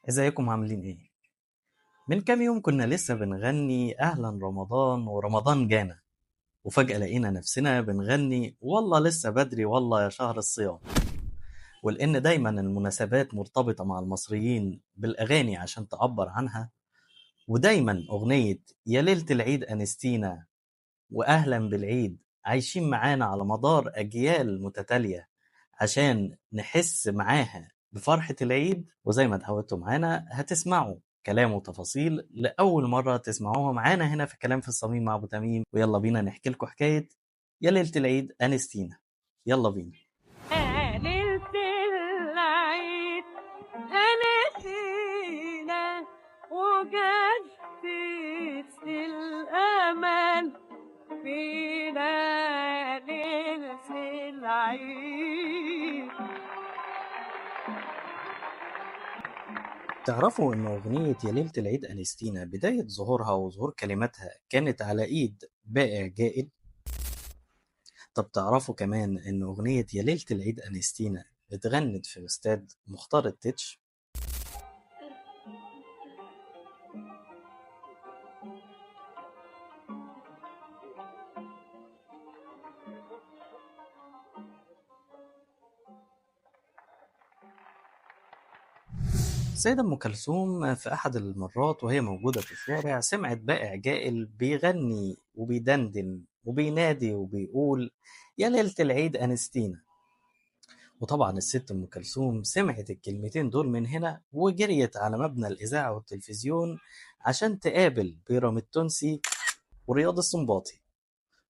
ازيكم عاملين ايه؟ من كام يوم كنا لسه بنغني اهلا رمضان ورمضان جانا، وفجأة لقينا نفسنا بنغني والله لسه بدري والله يا شهر الصيام. ولان دايما المناسبات مرتبطة مع المصريين بالاغاني عشان تعبر عنها، ودايما اغنية يا ليلة العيد انستينا واهلا بالعيد عايشين معانا على مدار اجيال متتالية عشان نحس معاها بفرحة العيد. وزي ما اتعودتوا معانا هتسمعوا كلام وتفاصيل لأول مرة تسمعوها معانا هنا في كلام في الصميم مع أبو تميم. ويلا بينا نحكي لكم حكاية يا ليلة العيد أنستينا. يلا بينا. ليلة العيد أنسينا وجدت الأمل فينا ليلة العيد. تعرفوا إن أغنية يا ليلة العيد أنستينا بداية ظهورها وظهور كلماتها كانت على إيد بائع جائل؟ طب تعرفوا كمان إن أغنية يا ليلة العيد أنستينا اتغنت في استاد مختار التتش؟ السيدة أم كلثوم في أحد المرات وهي موجودة في الشارع سمعت بائع جائل بيغني وبيدندن وبينادي وبيقول يا ليلة العيد أنستينا. وطبعا الست أم كلثوم سمعت الكلمتين دول من هنا وجريت على مبنى الإذاعة والتلفزيون عشان تقابل بيرام التونسي ورياض السنباطي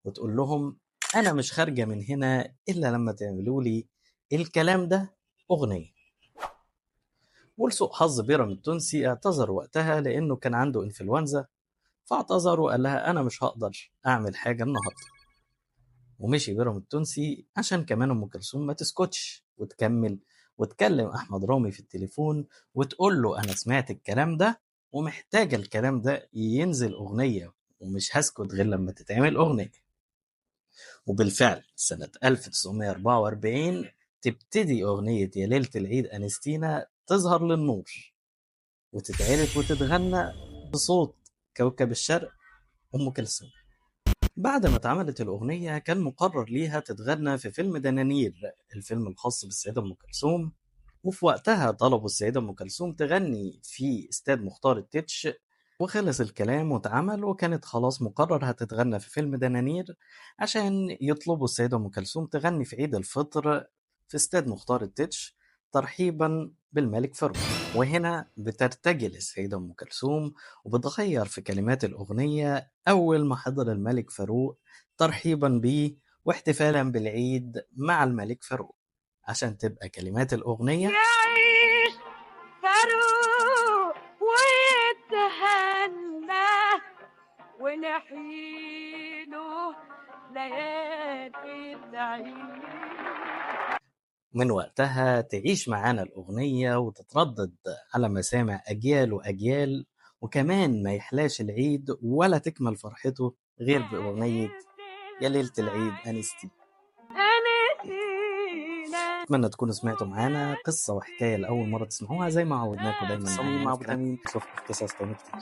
وتقول لهم أنا مش خارجة من هنا إلا لما تعملوا لي الكلام ده أغنية. ولسوء حظ بيرام التونسي اعتذر وقتها لأنه كان عنده إنفلونزا، فاعتذر وقال لها أنا مش هقدر أعمل حاجة النهاردة. ومشي بيرام التونسي عشان كمان أم كلثوم ما تسكتش وتكمل وتكلم أحمد رامي في التليفون وتقول له أنا سمعت الكلام ده ومحتاجة الكلام ده ينزل أغنية ومش هسكت غير لما تتعمل أغنية. وبالفعل سنة 1944 تبتدي أغنية يا ليلة العيد أنستينا تظهر للنور وتتعرف وتتغنى بصوت كوكب الشرق أم كلثوم. بعد ما اتعملت الأغنية كان مقرر ليها تتغنى في فيلم دنانير، الفيلم الخاص بالسيدة أم كلثوم. وفي وقتها طلبوا السيدة أم كلثوم تغني في استاد مختار التتش، وخلص الكلام واتعمل وكانت خلاص مقرر هتتغنى في فيلم دنانير عشان يطلبوا السيدة أم كلثوم تغني في عيد الفطر في استاد مختار التتش ترحيبا بالملك فاروق. وهنا بترتجل السيدة أم كلثوم وبتغير في كلمات الأغنية أول ما حضر الملك فاروق ترحيبا بيه واحتفالا بالعيد مع الملك فاروق عشان تبقى كلمات الأغنية يعيش فاروق ويتهنى ونحيله ليالي العيد. من وقتها تعيش معانا الأغنية وتتردد على مسامع أجيال وأجيال، وكمان ما يحلاش العيد ولا تكمل فرحته غير بأغنية يا ليلة العيد أنستي. أنسينا. أتمنى تكونوا سمعتوا معانا قصة وحكاية لأول مرة تسمعوها زي ما عودناكم دايما صميم معانا مع في أبو كلام. تميم. أشوفكم في قصص تاني كتير.